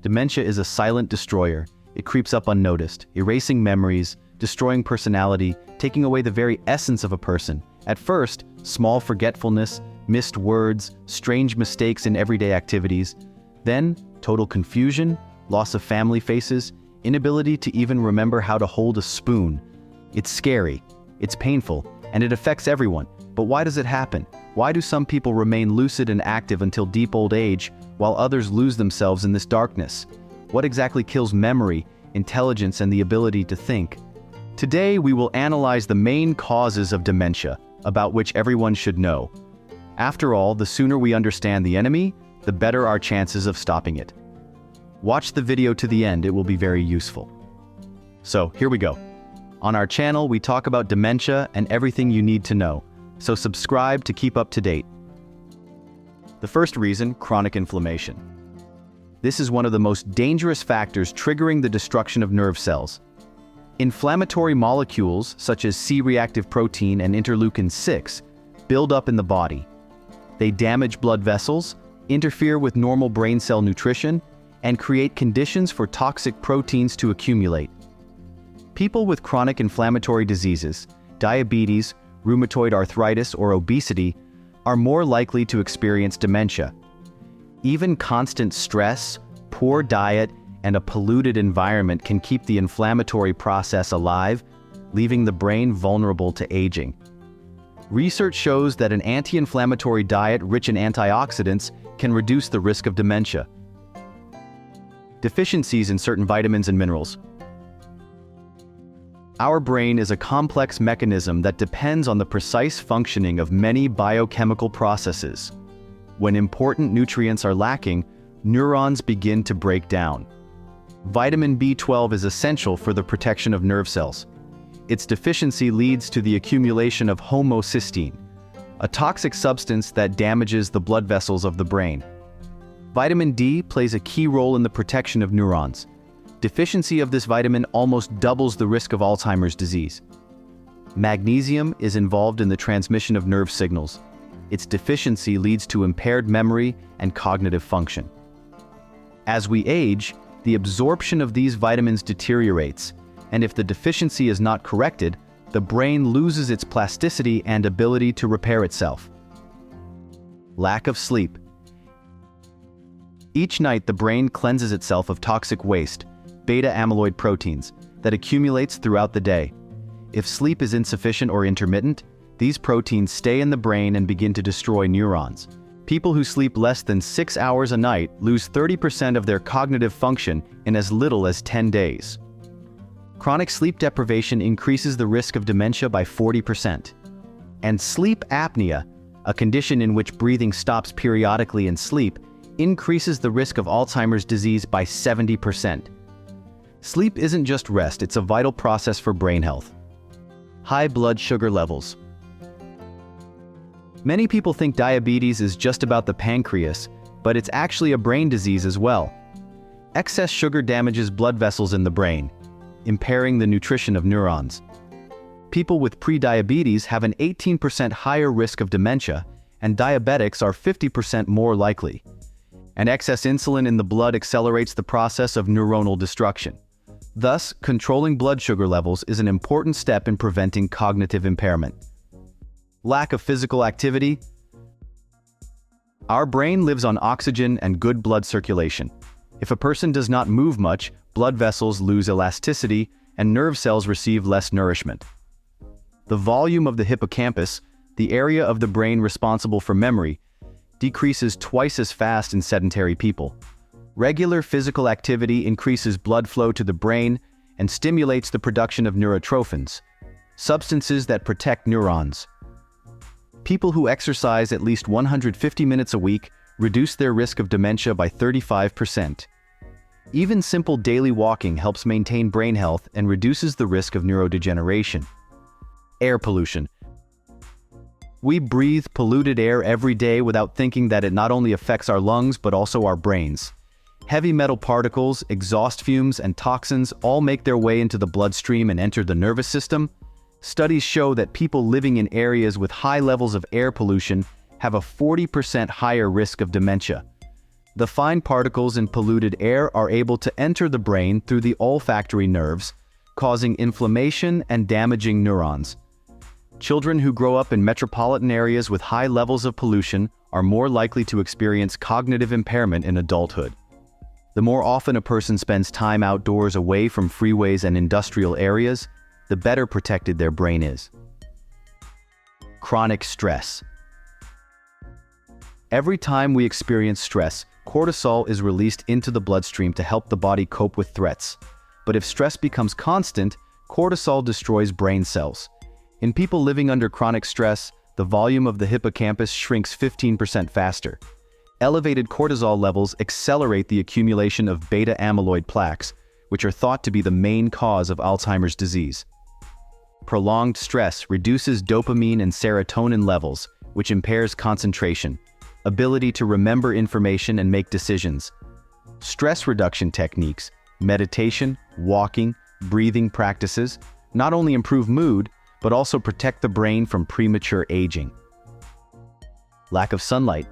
Dementia is a silent destroyer. It creeps up unnoticed, erasing memories, destroying personality, taking away the very essence of a person. At first, small forgetfulness, missed words, strange mistakes in everyday activities. Then, total confusion, loss of family faces, inability to even remember how to hold a spoon. It's scary, it's painful, and it affects everyone. But why does it happen? Why do some people remain lucid and active until deep old age, while others lose themselves in this darkness? What exactly kills memory, intelligence, and the ability to think? Today, we will analyze the main causes of dementia, about which everyone should know. After all, the sooner we understand the enemy, the better our chances of stopping it. Watch the video to the end, it will be very useful. So, here we go. On our channel, we talk about dementia and everything you need to know, so subscribe to keep up to date. The first reason, chronic inflammation. This is one of the most dangerous factors triggering the destruction of nerve cells. Inflammatory molecules, such as C-reactive protein and interleukin-6, build up in the body. They damage blood vessels, interfere with normal brain cell nutrition, and create conditions for toxic proteins to accumulate. People with chronic inflammatory diseases, diabetes, rheumatoid arthritis, or obesity are more likely to experience dementia. Even constant stress, poor diet, and a polluted environment can keep the inflammatory process alive, leaving the brain vulnerable to aging. Research shows that an anti-inflammatory diet rich in antioxidants can reduce the risk of dementia. Deficiencies in certain vitamins and minerals. Our brain is a complex mechanism that depends on the precise functioning of many biochemical processes. When important nutrients are lacking, neurons begin to break down. Vitamin B12 is essential for the protection of nerve cells. Its deficiency leads to the accumulation of homocysteine, a toxic substance that damages the blood vessels of the brain. Vitamin D plays a key role in the protection of neurons. Deficiency of this vitamin almost doubles the risk of Alzheimer's disease. Magnesium is involved in the transmission of nerve signals. Its deficiency leads to impaired memory and cognitive function. As we age, the absorption of these vitamins deteriorates, and if the deficiency is not corrected, the brain loses its plasticity and ability to repair itself. Lack of sleep. Each night, the brain cleanses itself of toxic waste, beta-amyloid proteins, that accumulates throughout the day. If sleep is insufficient or intermittent, these proteins stay in the brain and begin to destroy neurons. People who sleep less than 6 hours a night lose 30% of their cognitive function in as little as 10 days. Chronic sleep deprivation increases the risk of dementia by 40%. And sleep apnea, a condition in which breathing stops periodically in sleep, increases the risk of Alzheimer's disease by 70%. Sleep isn't just rest, it's a vital process for brain health. High blood sugar levels. Many people think diabetes is just about the pancreas, but it's actually a brain disease as well. Excess sugar damages blood vessels in the brain, impairing the nutrition of neurons. People with prediabetes have an 18% higher risk of dementia, and diabetics are 50% more likely. And excess insulin in the blood accelerates the process of neuronal destruction. Thus, controlling blood sugar levels is an important step in preventing cognitive impairment. Lack of physical activity. Our brain lives on oxygen and good blood circulation. If a person does not move much, blood vessels lose elasticity and nerve cells receive less nourishment. The volume of the hippocampus, the area of the brain responsible for memory, decreases twice as fast in sedentary people. Regular physical activity increases blood flow to the brain and stimulates the production of neurotrophins, substances that protect neurons. People who exercise at least 150 minutes a week reduce their risk of dementia by 35%. Even simple daily walking helps maintain brain health and reduces the risk of neurodegeneration. Air pollution. We breathe polluted air every day without thinking that it not only affects our lungs but also our brains. Heavy metal particles, exhaust fumes, and toxins all make their way into the bloodstream and enter the nervous system. Studies show that people living in areas with high levels of air pollution have a 40% higher risk of dementia. The fine particles in polluted air are able to enter the brain through the olfactory nerves, causing inflammation and damaging neurons. Children who grow up in metropolitan areas with high levels of pollution are more likely to experience cognitive impairment in adulthood. The more often a person spends time outdoors away from freeways and industrial areas, the better protected their brain is. Chronic stress. Every time we experience stress, cortisol is released into the bloodstream to help the body cope with threats. But if stress becomes constant, cortisol destroys brain cells. In people living under chronic stress, the volume of the hippocampus shrinks 15% faster. Elevated cortisol levels accelerate the accumulation of beta amyloid plaques, which are thought to be the main cause of Alzheimer's disease. Prolonged stress reduces dopamine and serotonin levels, which impairs concentration, ability to remember information and make decisions. Stress reduction techniques, meditation, walking, breathing practices, not only improve mood, but also protect the brain from premature aging. Lack of sunlight.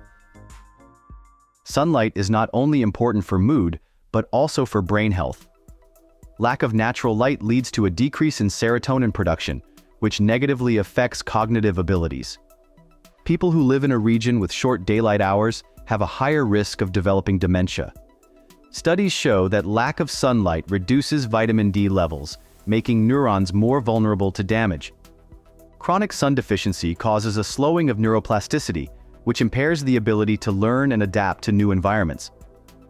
Sunlight is not only important for mood, but also for brain health. Lack of natural light leads to a decrease in serotonin production, which negatively affects cognitive abilities. People who live in a region with short daylight hours have a higher risk of developing dementia. Studies show that lack of sunlight reduces vitamin D levels, making neurons more vulnerable to damage. Chronic sun deficiency causes a slowing of neuroplasticity, which impairs the ability to learn and adapt to new environments.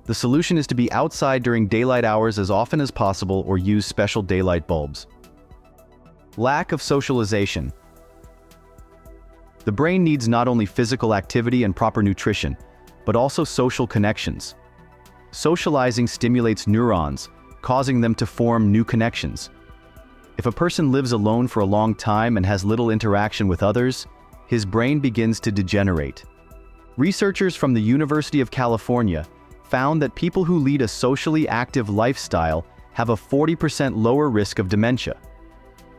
The solution is to be outside during daylight hours as often as possible or use special daylight bulbs. Lack of socialization. The brain needs not only physical activity and proper nutrition, but also social connections. Socializing stimulates neurons, causing them to form new connections. If a person lives alone for a long time and has little interaction with others, his brain begins to degenerate. Researchers from the University of California found that people who lead a socially active lifestyle have a 40% lower risk of dementia.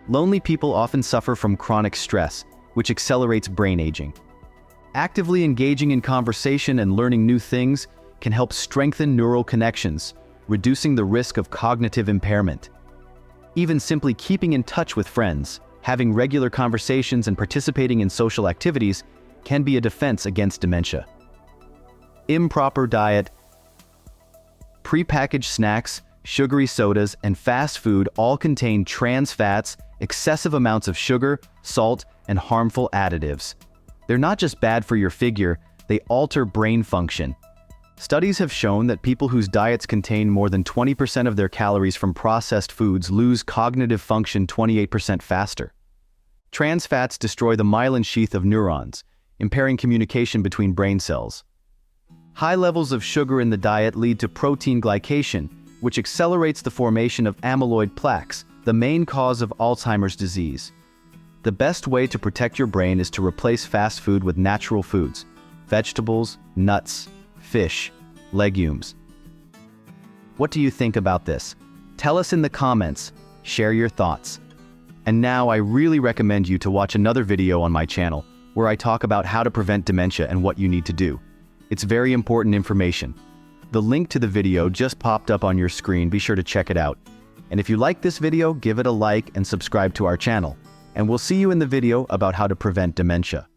Lonely people often suffer from chronic stress, which accelerates brain aging. Actively engaging in conversation and learning new things can help strengthen neural connections, reducing the risk of cognitive impairment. Even simply keeping in touch with friends, having regular conversations and participating in social activities can be a defense against dementia. Improper diet. Prepackaged snacks, sugary sodas, and fast food all contain trans fats, excessive amounts of sugar, salt, and harmful additives. They're not just bad for your figure, they alter brain function. Studies have shown that people whose diets contain more than 20% of their calories from processed foods lose cognitive function 28% faster. Trans fats destroy the myelin sheath of neurons, impairing communication between brain cells. High levels of sugar in the diet lead to protein glycation, which accelerates the formation of amyloid plaques, the main cause of Alzheimer's disease. The best way to protect your brain is to replace fast food with natural foods, vegetables, nuts, fish, legumes. What do you think about this? Tell us in the comments, share your thoughts. And now I really recommend you to watch another video on my channel where I talk about how to prevent dementia and what you need to do. It's very important information. The link to the video just popped up on your screen, be sure to check it out. And if you like this video, give it a like and subscribe to our channel. And we'll see you in the video about how to prevent dementia.